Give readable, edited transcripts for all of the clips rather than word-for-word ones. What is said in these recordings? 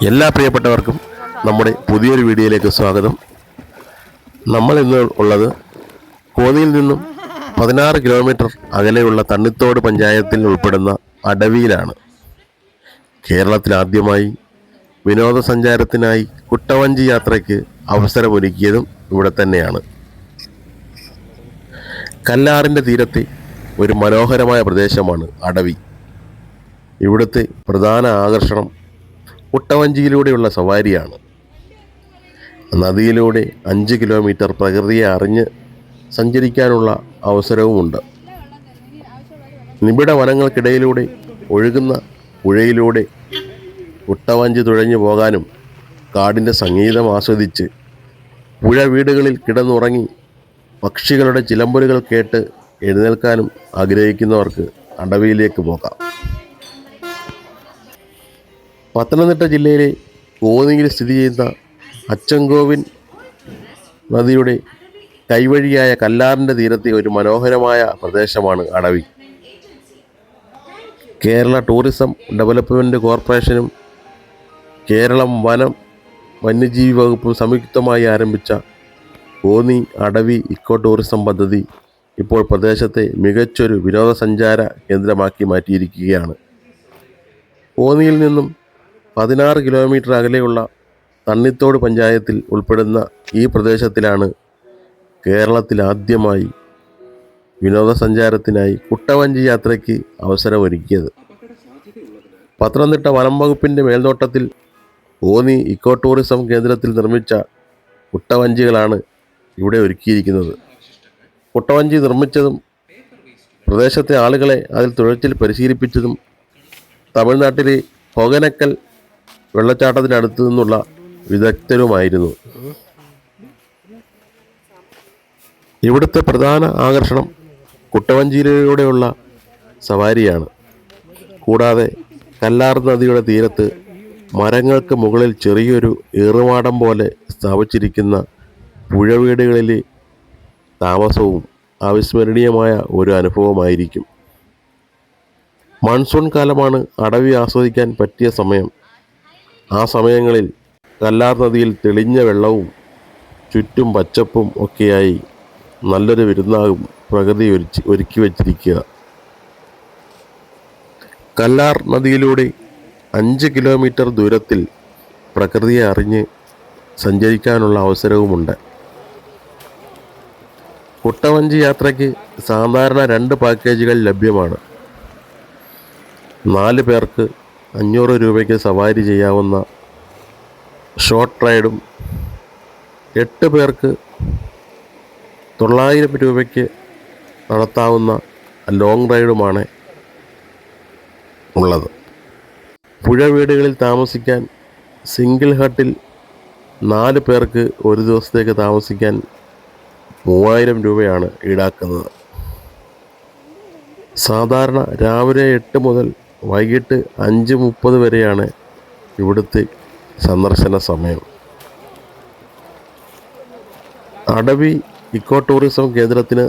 എല്ലാ പ്രിയപ്പെട്ടവർക്കും നമ്മുടെ പുതിയൊരു വീഡിയോയിലേക്ക് സ്വാഗതം. നമ്മൾ ഇന്ന് ഉള്ളത് കോന്നിയിൽ നിന്നും 16 കിലോമീറ്റർ അകലെയുള്ള തണ്ണിത്തോട് പഞ്ചായത്തിൽ ഉൾപ്പെടുന്ന അടവിയിലാണ്. കേരളത്തിൽ ആദ്യമായി വിനോദസഞ്ചാരത്തിനായി കുട്ടവഞ്ചി യാത്രയ്ക്ക് അവസരമൊരുക്കിയതും ഇവിടെ തന്നെയാണ്. കല്ലാറിൻ്റെ തീരത്തെ ഒരു മനോഹരമായ പ്രദേശമാണ് അടവി. ഇവിടുത്തെ പ്രധാന ആകർഷണം കുട്ടവഞ്ചിയിലൂടെയുള്ള സവാരിയാണ്. നദിയിലൂടെ 5 കിലോമീറ്റർ പ്രകൃതിയെ അറിഞ്ഞ് സഞ്ചരിക്കാനുള്ള അവസരവുമുണ്ട്. നിബിഡ വനങ്ങൾക്കിടയിലൂടെ ഒഴുകുന്ന പുഴയിലൂടെ കുട്ടവഞ്ചി തുഴഞ്ഞു പോകാനും കാടിൻ്റെ സംഗീതം ആസ്വദിച്ച് പുഴ വീടുകളിൽ കിടന്നുറങ്ങി പക്ഷികളുടെ ചിലമ്പലുകൾ കേട്ട് എഴുന്നേൽക്കാനും ആഗ്രഹിക്കുന്നവർക്ക് അടവിയിലേക്ക് പോകാം. പത്തനംതിട്ട ജില്ലയിലെ കോന്നിയിൽ സ്ഥിതി ചെയ്യുന്ന അച്ചൻകോവിൽ നദിയുടെ കൈവഴിയായ കല്ലാറിൻ്റെ തീരത്തെ ഒരു മനോഹരമായ പ്രദേശമാണ് അടവി. കേരള ടൂറിസം ഡെവലപ്മെൻറ്റ് കോർപ്പറേഷനും കേരളം വന്യജീവി വകുപ്പും സംയുക്തമായി ആരംഭിച്ച കോന്നി അടവി ഇക്കോ ടൂറിസം പദ്ധതി ഇപ്പോൾ പ്രദേശത്തെ മികച്ചൊരു വിനോദസഞ്ചാര കേന്ദ്രമാക്കി മാറ്റിയിരിക്കുകയാണ്. കോന്നിയിൽ നിന്നും 16 കിലോമീറ്റർ അകലെയുള്ള തണ്ണിത്തോട് പഞ്ചായത്തിൽ ഉൾപ്പെടുന്ന ഈ പ്രദേശത്തിലാണ് കേരളത്തിൽ ആദ്യമായി വിനോദസഞ്ചാരത്തിനായി കുട്ടവഞ്ചി യാത്രയ്ക്ക് അവസരമൊരുക്കിയത്. പത്തനംതിട്ട വനം വകുപ്പിൻ്റെ മേൽനോട്ടത്തിൽ കോന്നി ഇക്കോ ടൂറിസം കേന്ദ്രത്തിൽ നിർമ്മിച്ച കുട്ടവഞ്ചികളാണ് ഇവിടെ ഒരുക്കിയിരിക്കുന്നത്. കുട്ടവഞ്ചി നിർമ്മിച്ചതും പ്രദേശത്തെ ആളുകളെ അതിൽ തുഴച്ചിൽ പരിശീലിപ്പിച്ചതും തമിഴ്നാട്ടിലെ ഹൊഗനക്കൽ വെള്ളച്ചാട്ടത്തിനടുത്തു നിന്നുള്ള വിദഗ്ധരുമായിരുന്നു. ഇവിടുത്തെ പ്രധാന ആകർഷണം കുട്ടവഞ്ചിയിലൂടെയുള്ള സവാരിയാണ്. കൂടാതെ കല്ലാർ നദിയുടെ തീരത്ത് മരങ്ങൾക്ക് മുകളിൽ ചെറിയൊരു ഏറുമാടം പോലെ സ്ഥാപിച്ചിരിക്കുന്ന പുഴവീടുകളിലെ താമസവും അവിസ്മരണീയമായ ഒരു അനുഭവമായിരിക്കും. മൺസൂൺ കാലമാണ് അടവി ആസ്വദിക്കാൻ പറ്റിയ സമയം. ആ സമയങ്ങളിൽ കല്ലാർ നദിയിൽ തെളിഞ്ഞ വെള്ളവും ചുറ്റും പച്ചപ്പും ഒക്കെയായി നല്ലൊരു വിരുന്നാകും പ്രകൃതി ഒരുക്കി വച്ചിരിക്കുക. കല്ലാർ നദിയിലൂടെ 5 കിലോമീറ്റർ ദൂരത്തിൽ പ്രകൃതിയെ അറിഞ്ഞ് സഞ്ചരിക്കാനുള്ള അവസരവുമുണ്ട്. കുട്ടവഞ്ചി യാത്രയ്ക്ക് സാധാരണ 2 പാക്കേജുകൾ ലഭ്യമാണ്. 4 പേർക്ക് 500 രൂപയ്ക്ക് സവാരി ചെയ്യാവുന്ന ഷോർട്ട് റൈഡും 8 പേർക്ക് 900 രൂപയ്ക്ക് നടത്താവുന്ന ലോങ് റൈഡുമാണ് ഉള്ളത്. പുഴ വീടുകളിൽ താമസിക്കാൻ സിംഗിൾ ഹട്ടിൽ 4 പേർക്ക് ഒരു ദിവസത്തേക്ക് താമസിക്കാൻ 3000 രൂപയാണ് ഈടാക്കുന്നത്. സാധാരണ രാവിലെ 8 മുതൽ വൈകിട്ട് 5:30 വരെയാണ് ഇവിടുത്തെ സന്ദർശന സമയം. അടവി ഇക്കോ ടൂറിസം കേന്ദ്രത്തിന്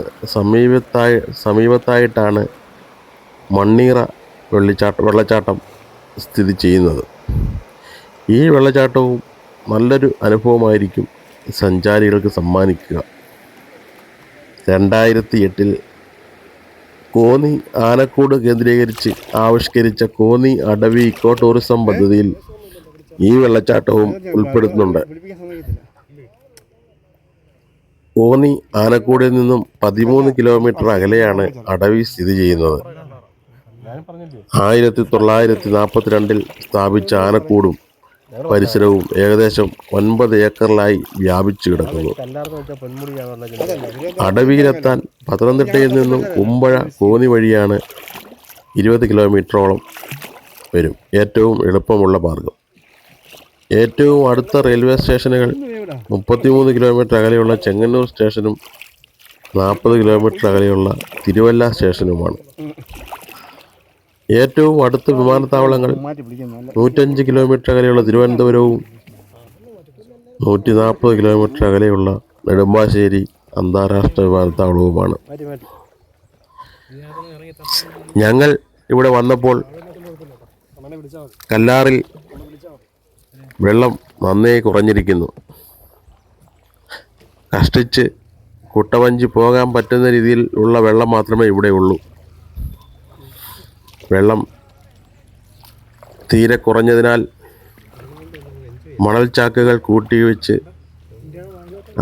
സമീപത്തായിട്ടാണ് മണ്ണീറ വെള്ളച്ചാട്ടം സ്ഥിതി ചെയ്യുന്നത്. ഈ വെള്ളച്ചാട്ടവും നല്ലൊരു അനുഭവമായിരിക്കും സഞ്ചാരികൾക്ക് സമ്മാനിക്കുക. 2008 കോന്നി ആനക്കൂട് കേന്ദ്രീകരിച്ച് ആവിഷ്കരിച്ച കോന്നി അടവി ഇക്കോ ടൂറിസം പദ്ധതിയിൽ ഈ വെള്ളച്ചാട്ടവും ഉൾപ്പെടുത്തുന്നുണ്ട്. കോന്നി ആനക്കൂടിൽ നിന്നും 13 കിലോമീറ്റർ അകലെയാണ് അടവി സ്ഥിതി ചെയ്യുന്നത്. 1942 സ്ഥാപിച്ച ആനക്കൂടും പരിസരവും ഏകദേശം 9 ഏക്കറിലായി വ്യാപിച്ചു കിടക്കുന്നു. അടവിയിലെത്താൻ പത്തനംതിട്ടയിൽ നിന്നും കുമ്പഴ കോന്നി വഴിയാണ് 20 കിലോമീറ്ററോളം വരും ഏറ്റവും എളുപ്പമുള്ള മാർഗം. ഏറ്റവും അടുത്ത റെയിൽവേ സ്റ്റേഷനുകൾ 33 കിലോമീറ്റർ അകലെയുള്ള ചെങ്ങന്നൂർ സ്റ്റേഷനും 40 കിലോമീറ്റർ അകലെയുള്ള തിരുവല്ല സ്റ്റേഷനുമാണ്. ഏറ്റവും അടുത്ത വിമാനത്താവളങ്ങൾ 105 കിലോമീറ്റർ അകലെയുള്ള തിരുവനന്തപുരവും 140 കിലോമീറ്റർ അകലെയുള്ള നെടുമ്പാശ്ശേരി അന്താരാഷ്ട്ര വിമാനത്താവളവുമാണ്. ഞങ്ങൾ ഇവിടെ വന്നപ്പോൾ കല്ലാറിൽ വെള്ളം നന്നേ കുറഞ്ഞിരിക്കുന്നു. കഷ്ടിച്ച് കുട്ടവഞ്ചി പോകാൻ പറ്റുന്ന രീതിയിൽ ഉള്ള വെള്ളം മാത്രമേ ഇവിടെ ഉള്ളൂ. വെള്ളം തീരെ കുറഞ്ഞതിനാൽ മണൽ ചാക്കുകൾ കൂട്ടി വെച്ച്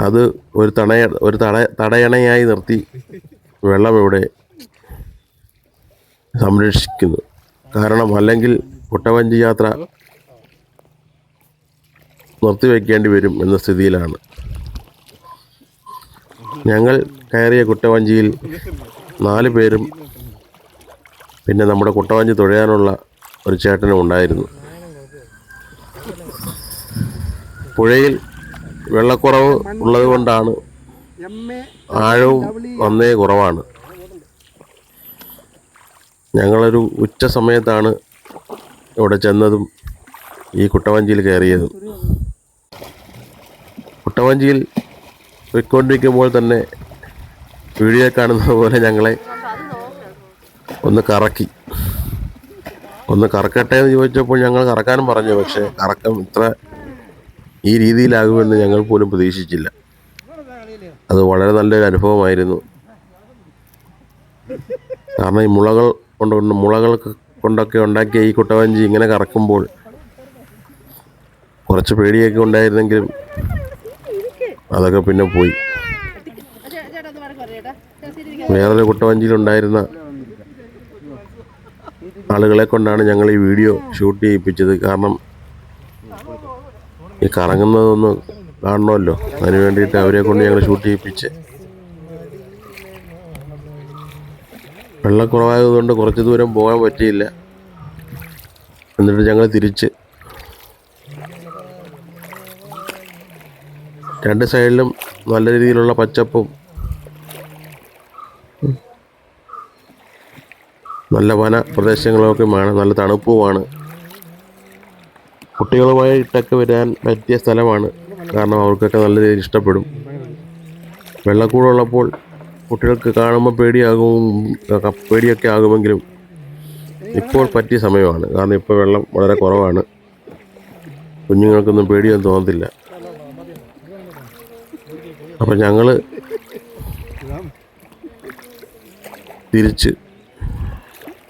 അത് ഒരു തടയണയായി നിർത്തി വെള്ളം ഇവിടെ സംരക്ഷിക്കുന്നു. കാരണം അല്ലെങ്കിൽ കുട്ടവഞ്ചി യാത്ര നിർത്തിവെക്കേണ്ടി വരും എന്ന സ്ഥിതിയിലാണ്. ഞങ്ങൾ കയറിയ കുട്ടവഞ്ചിയിൽ 4 പേരും പിന്നെ നമ്മുടെ കുട്ടവഞ്ചി തുഴയാനുള്ള ഒരു ചേട്ടനും ഉണ്ടായിരുന്നു. പുഴയിൽ വെള്ളക്കുറവ് ഉള്ളത് കൊണ്ടാണ് ആഴവും നന്നേ കുറവാണ്. ഞങ്ങളൊരു ഉച്ച സമയത്താണ് ഇവിടെ ചെന്നതും ഈ കുട്ടവഞ്ചിയിൽ കയറിയതും. കുട്ടവഞ്ചിയിൽ പോയിക്കൊണ്ടിരിക്കുമ്പോൾ തന്നെ വീഡിയോ കാണുന്നത് പോലെ ഞങ്ങളെ ഒന്ന് കറക്കട്ടെ എന്ന് ചോദിച്ചപ്പോൾ ഞങ്ങൾ കറക്കാനും പറഞ്ഞു. പക്ഷേ കറക്കം ഈ രീതിയിലാകുമെന്ന് ഞങ്ങൾ പോലും പ്രതീക്ഷിച്ചില്ല. അത് വളരെ നല്ലൊരു അനുഭവമായിരുന്നു. കാരണം ഈ മുളകൾ കൊണ്ടൊക്കെ ഉണ്ടാക്കിയ ഈ കുട്ടവഞ്ചി ഇങ്ങനെ കറക്കുമ്പോൾ കുറച്ച് പേടിയൊക്കെ ഉണ്ടായിരുന്നെങ്കിലും അതൊക്കെ പിന്നെ പോയി. വേറൊരു കുട്ടവഞ്ചിയിലുണ്ടായിരുന്ന ആളുകളെ കൊണ്ടാണ് ഞങ്ങൾ ഈ വീഡിയോ ഷൂട്ട് ചെയ്യിപ്പിച്ചത്. കാരണം ഈ കറങ്ങുന്നതൊന്ന് കാണണമല്ലോ, അതിന് വേണ്ടിയിട്ട് അവരെ കൊണ്ട് ഞങ്ങൾ ഷൂട്ട് ചെയ്യിപ്പിച്ച്. വെള്ളക്കുറവായതുകൊണ്ട് കുറച്ച് ദൂരം പോകാൻ പറ്റിയില്ല. എന്നിട്ട് ഞങ്ങൾ തിരിച്ച് 2 സൈഡിലും നല്ല രീതിയിലുള്ള പച്ചപ്പും നല്ല വന പ്രദേശങ്ങളൊക്കെയുമാണ്. നല്ല തണുപ്പുമാണ്. കുട്ടികളുമായിട്ടൊക്കെ വരാൻ പറ്റിയ സ്ഥലമാണ്. കാരണം അവർക്കൊക്കെ നല്ല രീതിയിൽ ഇഷ്ടപ്പെടും. വെള്ളക്കൂടുള്ളപ്പോൾ കുട്ടികൾക്ക് കാണുമ്പോൾ പേടിയൊക്കെ ആകുമെങ്കിലും ഇപ്പോൾ പറ്റിയ സമയമാണ്. കാരണം ഇപ്പോൾ വെള്ളം വളരെ കുറവാണ്. കുഞ്ഞുങ്ങൾക്കൊന്നും പേടിയൊന്നും തോന്നത്തില്ല. അപ്പം ഞങ്ങൾ തിരിച്ച്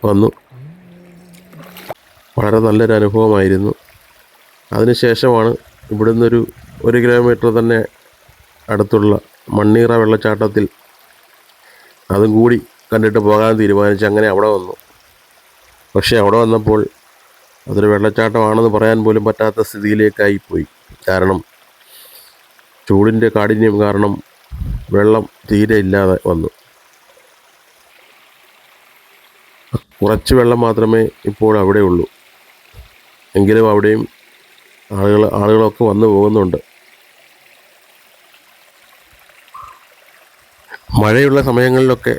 വന്നു. വളരെ നല്ലൊരു അനുഭവമായിരുന്നു. അതിനുശേഷമാണ് ഇവിടുന്ന് 1 കിലോമീറ്റർ തന്നെ അടുത്തുള്ള മണ്ണീറ വെള്ളച്ചാട്ടത്തിൽ അതും കൂടി കണ്ടിട്ട് പോകാൻ തീരുമാനിച്ച് അങ്ങനെ അവിടെ വന്നു. പക്ഷേ അവിടെ വന്നപ്പോൾ അതൊരു വെള്ളച്ചാട്ടമാണെന്ന് പറയാൻ പോലും പറ്റാത്ത സ്ഥിതിയിലേക്കായിപ്പോയി. കാരണം ചൂടിൻ്റെ കാഠിന്യം കാരണം വെള്ളം തീരെ ഇല്ലാതെ വന്നു. കുറച്ച് വെള്ളം മാത്രമേ ഇപ്പോൾ അവിടെ ഉള്ളൂ. എങ്കിലും അവിടെയും ആളുകളൊക്കെ വന്നു പോകുന്നുണ്ട്. മഴയുള്ള സമയങ്ങളിലൊക്കെ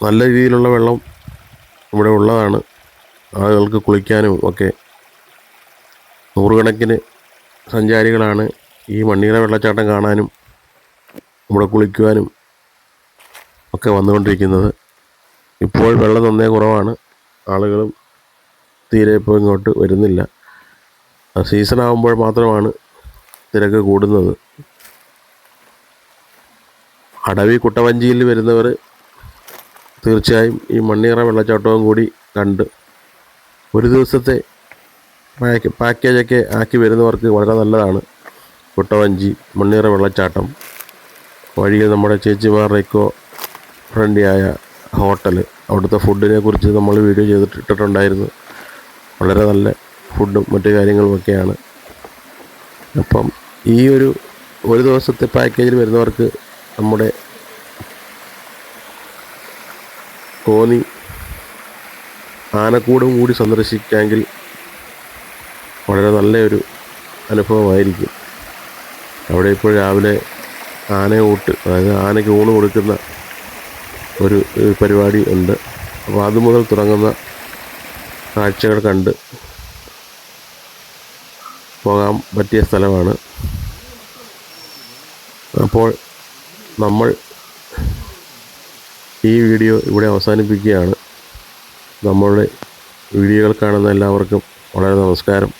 നല്ല രീതിയിലുള്ള വെള്ളം ഇവിടെ ഉള്ളതാണ്. ആളുകൾക്ക് കുളിക്കാനും ഒക്കെ നൂറുകണക്കിന് സഞ്ചാരികളാണ് ഈ മണ്ണീറ വെള്ളച്ചാട്ടം കാണാനും ഇവിടെ കുളിക്കുവാനും ഒക്കെ വന്നുകൊണ്ടിരിക്കുന്നത്. ഇപ്പോൾ വെള്ളം നന്നേ കുറവാണ്. ആളുകളും തീരെ ഇപ്പോൾ ഇങ്ങോട്ട് വരുന്നില്ല. സീസൺ ആകുമ്പോൾ മാത്രമാണ് തിരക്ക് കൂടുന്നത്. അടവി കുട്ടവഞ്ചിയിൽ വരുന്നവർ തീർച്ചയായും ഈ മണ്ണീറ വെള്ളച്ചാട്ടവും കൂടി കണ്ട് ഒരു ദിവസത്തെ പാക്കേജൊക്കെ ആക്കി വരുന്നവർക്ക് വളരെ നല്ലതാണ്. കുട്ടവഞ്ചി, മണ്ണീറ വെള്ളച്ചാട്ടം, വഴിയിൽ നമ്മുടെ ചേച്ചിമാരുടെ ഇക്കോ ഫ്രണ്ട്ലിയായ ഹോട്ടൽ, അവിടുത്തെ ഫുഡിനെ കുറിച്ച് നമ്മൾ വീഡിയോ ചെയ്തിട്ടുണ്ടായിരുന്നു. വളരെ നല്ല ഫുഡും മറ്റു കാര്യങ്ങളുമൊക്കെയാണ്. അപ്പം ഈ ഒരു ദിവസത്തെ പാക്കേജിൽ വരുന്നവർക്ക് നമ്മുടെ കോന്നി ആനക്കൂടും കൂടി സന്ദർശിക്കാമെങ്കിൽ വളരെ നല്ലൊരു അനുഭവമായിരിക്കും. അവിടെ ഇപ്പോൾ രാവിലെ ആനയൂട്ട്, അതായത് ആനയ്ക്ക് ഊണ് കൊടുക്കുന്ന ഒരു പരിപാടി ഉണ്ട്. അപ്പോൾ അതുമുതൽ തുടങ്ങുന്ന കാഴ്ചകൾ കണ്ട് പോകാൻ പറ്റിയ സ്ഥലമാണ്. അപ്പോൾ നമ്മൾ ഈ വീഡിയോ ഇവിടെ അവസാനിപ്പിക്കുകയാണ്. നമ്മളുടെ വീഡിയോകൾ കാണുന്ന എല്ലാവർക്കും വളരെ നമസ്കാരം.